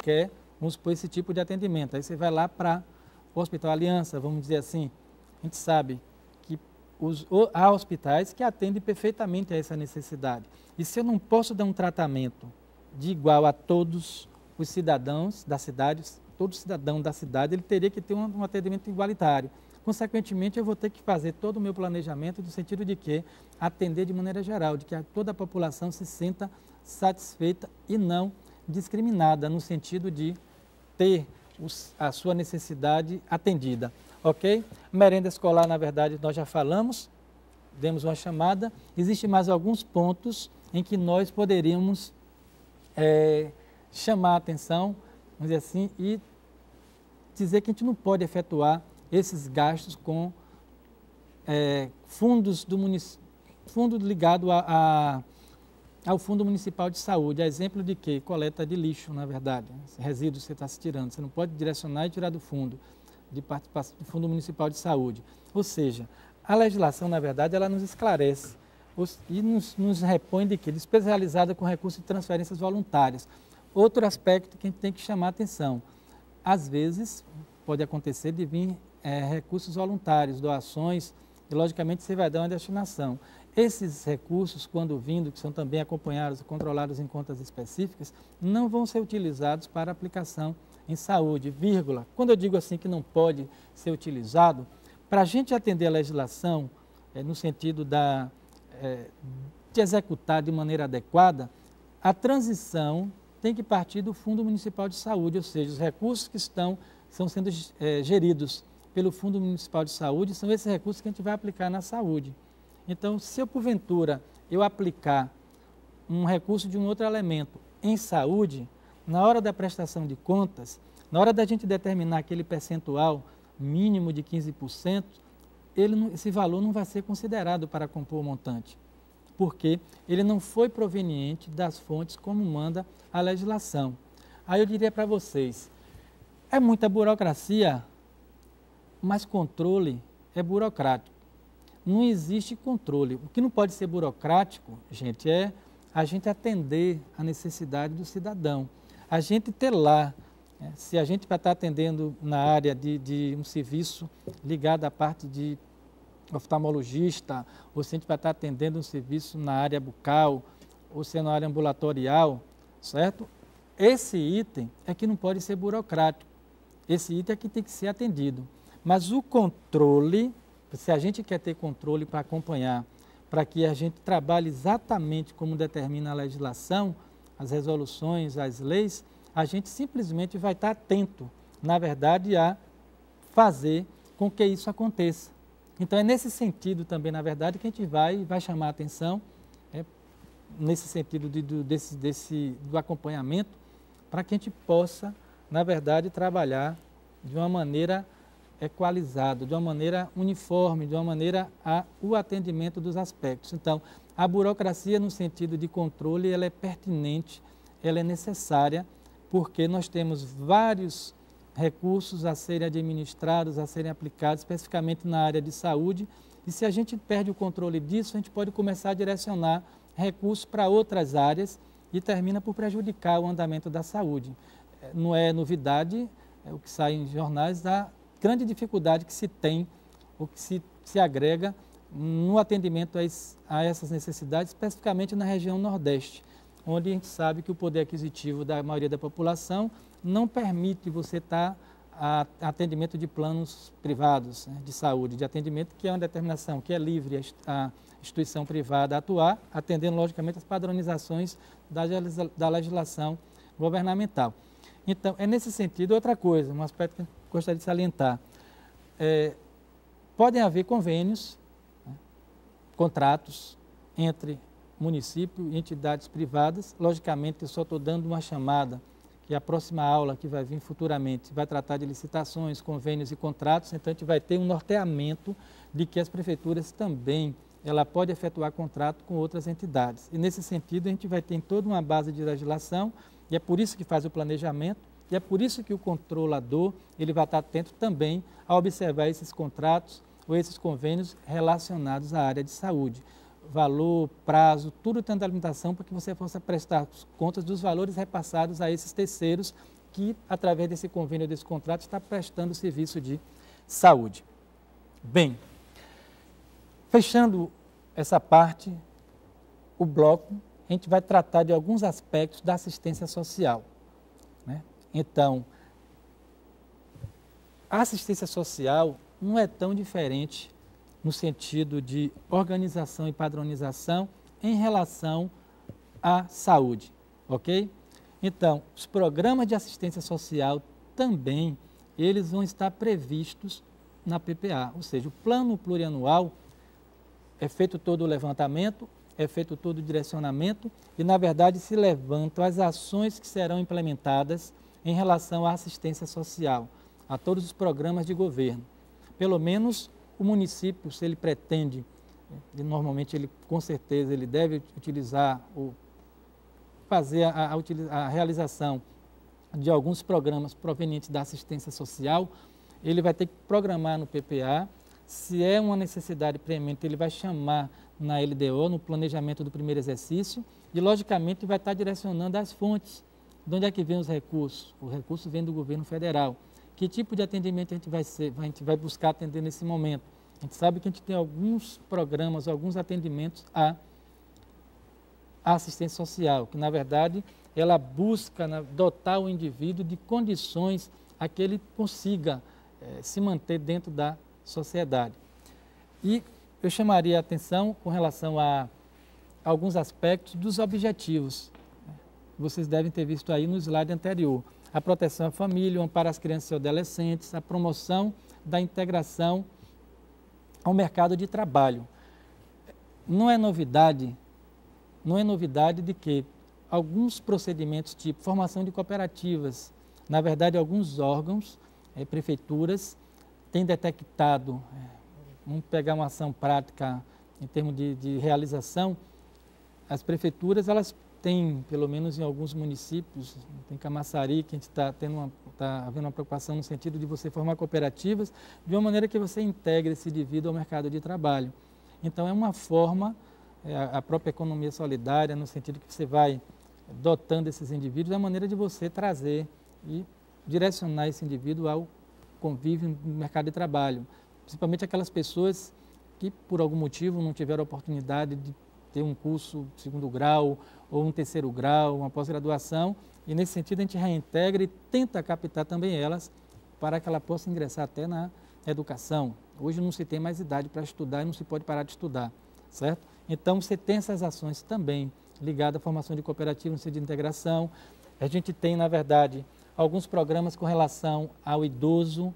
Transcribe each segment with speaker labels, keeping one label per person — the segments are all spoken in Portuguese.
Speaker 1: quer, vamos supor, esse tipo de atendimento. Aí você vai lá para o Hospital Aliança, vamos dizer assim, a gente sabe que há hospitais que atendem perfeitamente a essa necessidade. E se eu não posso dar um tratamento de igual a todos os cidadãos da cidade, todo cidadão da cidade, ele teria que ter um atendimento igualitário. Consequentemente, eu vou ter que fazer todo o meu planejamento no sentido de que atender de maneira geral, de que toda a população se sinta satisfeita e não discriminada, no sentido de ter a sua necessidade atendida. Ok? Merenda escolar, na verdade, nós já falamos, demos uma chamada. Existem mais alguns pontos em que nós poderíamos chamar a atenção, vamos dizer assim, e dizer que a gente não pode efetuar esses gastos com fundos do município, fundo ligado ao Fundo Municipal de Saúde. A exemplo de que? Coleta de lixo, na verdade, resíduos que você está se tirando. Você não pode direcionar e tirar do fundo de participação do Fundo Municipal de Saúde. Ou seja, a legislação, na verdade, ela nos esclarece e nos repõe de que despesa realizada com recurso de transferências voluntárias. Outro aspecto que a gente tem que chamar a atenção. Às vezes, pode acontecer de vir recursos voluntários, doações, e logicamente você vai dar uma destinação. Esses recursos, quando vindo, que são também acompanhados e controlados em contas específicas, não vão ser utilizados para aplicação em saúde, vírgula. Quando eu digo assim que não pode ser utilizado, para a gente atender a legislação, no sentido de executar de maneira adequada, a transição tem que partir do Fundo Municipal de Saúde, ou seja, os recursos que estão sendo geridos pelo Fundo Municipal de Saúde são esses recursos que a gente vai aplicar na saúde. Então, se eu, porventura, eu aplicar um recurso de um outro elemento em saúde, na hora da prestação de contas, na hora da gente determinar aquele percentual mínimo de 15%, esse valor não vai ser considerado para compor o montante, porque ele não foi proveniente das fontes como manda a legislação. Aí eu diria para vocês, é muita burocracia, mas controle é burocrático. Não existe controle. O que não pode ser burocrático, gente, é a gente atender a necessidade do cidadão. A gente ter lá, se a gente vai estar atendendo na área de um serviço ligado à parte de oftalmologista, ou se a gente vai estar atendendo um serviço na área bucal, ou se é na área ambulatorial, certo? Esse item é que não pode ser burocrático. Esse item é que tem que ser atendido. Mas o controle, se a gente quer ter controle para acompanhar, para que a gente trabalhe exatamente como determina a legislação, as resoluções, as leis, a gente simplesmente vai estar atento, na verdade, a fazer com que isso aconteça. Então, é nesse sentido também, na verdade, que a gente vai chamar a atenção, nesse sentido do acompanhamento, para que a gente possa, na verdade, trabalhar de uma maneira equalizada, de uma maneira uniforme, de uma maneira o atendimento dos aspectos. Então, a burocracia no sentido de controle, ela é pertinente, ela é necessária, porque nós temos vários recursos a serem administrados, a serem aplicados, especificamente na área de saúde, e se a gente perde o controle disso, a gente pode começar a direcionar recursos para outras áreas e termina por prejudicar o andamento da saúde. Não é novidade, o que sai em jornais, da grande dificuldade que se tem, ou que se agrega no atendimento a essas necessidades, especificamente na região Nordeste, onde a gente sabe que o poder aquisitivo da maioria da população não permite você estar a atendimento de planos privados, de saúde, de atendimento, que é uma determinação que é livre a instituição privada a atuar, atendendo, logicamente, as padronizações da legislação governamental. Então, é nesse sentido, outra coisa, um aspecto que eu gostaria de salientar, podem haver convênios, contratos entre município e entidades privadas. Logicamente, eu só estou dando uma chamada, que a próxima aula que vai vir futuramente vai tratar de licitações, convênios e contratos, então a gente vai ter um norteamento de que as prefeituras também, ela pode efetuar contrato com outras entidades. E nesse sentido, a gente vai ter toda uma base de legislação, e é por isso que faz o planejamento, e é por isso que o controlador, ele vai estar atento também a observar esses contratos ou esses convênios relacionados à área de saúde. Valor, prazo, tudo tem delimitação para que você possa prestar contas dos valores repassados a esses terceiros que, através desse convênio, desse contrato, está prestando serviço de saúde. Bem, fechando essa parte, o bloco, a gente vai tratar de alguns aspectos da assistência social, né? Então, a assistência social não é tão diferente no sentido de organização e padronização em relação à saúde, ok? Então, os programas de assistência social também, eles vão estar previstos na PPA, ou seja, o plano plurianual é feito todo o levantamento, é feito todo o direcionamento e, na verdade, se levantam as ações que serão implementadas em relação à assistência social, a todos os programas de governo. Pelo menos o município, se ele pretende, e normalmente ele com certeza ele deve utilizar ou fazer a realização de alguns programas provenientes da assistência social, ele vai ter que programar no PPA. Se é uma necessidade premente, ele vai chamar na LDO, no planejamento do primeiro exercício, e logicamente vai estar direcionando as fontes. De onde é que vem os recursos? O recurso vem do governo federal. Que tipo de atendimento a gente vai buscar atender nesse momento? A gente sabe que a gente tem alguns programas, alguns atendimentos à assistência social, que na verdade ela busca dotar o indivíduo de condições a que ele consiga se manter dentro da sociedade. E eu chamaria a atenção com relação a alguns aspectos dos objetivos. Vocês devem ter visto aí no slide anterior. A proteção à família, o amparo às crianças e adolescentes, a promoção da integração ao mercado de trabalho. Não é novidade de que alguns procedimentos tipo formação de cooperativas, na verdade alguns órgãos, prefeituras, têm detectado, vamos pegar uma ação prática em termos de realização, as prefeituras elas têm, pelo menos em alguns municípios, tem Camaçari, que a gente está havendo uma preocupação no sentido de você formar cooperativas de uma maneira que você integre esse indivíduo ao mercado de trabalho. Então é uma forma, a própria economia solidária, no sentido que você vai dotando esses indivíduos, é a maneira de você trazer e direcionar esse indivíduo ao convívio no mercado de trabalho. Principalmente aquelas pessoas que por algum motivo não tiveram a oportunidade de ter um curso de segundo grau ou um terceiro grau, uma pós-graduação, e nesse sentido a gente reintegra e tenta captar também elas para que ela possa ingressar até na educação. Hoje não se tem mais idade para estudar e não se pode parar de estudar, certo? Então você tem essas ações também ligadas à formação de cooperativa no sentido de integração. A gente tem, na verdade, alguns programas com relação ao idoso,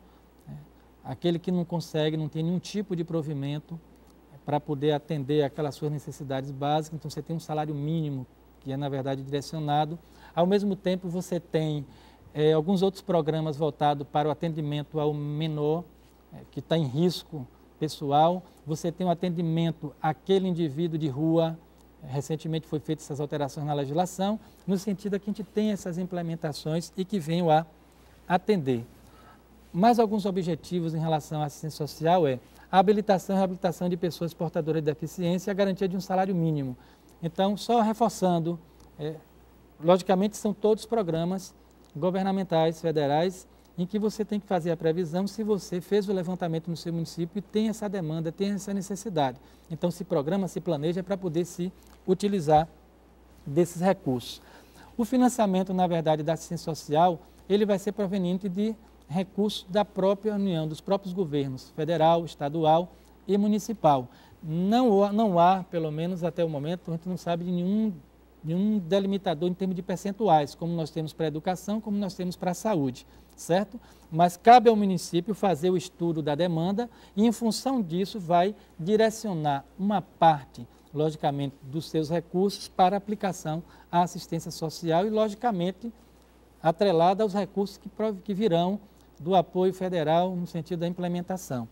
Speaker 1: aquele que não consegue, não tem nenhum tipo de provimento para poder atender aquelas suas necessidades básicas. Então você tem um salário mínimo que é, na verdade, direcionado. Ao mesmo tempo, você tem alguns outros programas voltados para o atendimento ao menor, que está em risco pessoal. Você tem o atendimento àquele indivíduo de rua. Recentemente foi feitas essas alterações na legislação, no sentido de que a gente tem essas implementações e que venham a atender. Mais alguns objetivos em relação à assistência social a habilitação e reabilitação de pessoas portadoras de deficiência e a garantia de um salário mínimo. Então, só reforçando, logicamente são todos programas governamentais, federais, em que você tem que fazer a previsão se você fez o levantamento no seu município e tem essa demanda, tem essa necessidade. Então, se programa, se planeja para poder se utilizar desses recursos. O financiamento, na verdade, da assistência social, ele vai ser proveniente de recursos da própria União, dos próprios governos, federal, estadual e municipal. Não há, pelo menos até o momento, a gente não sabe de nenhum delimitador em termos de percentuais, como nós temos para a educação, como nós temos para a saúde, certo? Mas cabe ao município fazer o estudo da demanda e, em função disso, vai direcionar uma parte, logicamente, dos seus recursos para aplicação à assistência social e, logicamente, atrelada aos recursos que virão do apoio federal no sentido da implementação.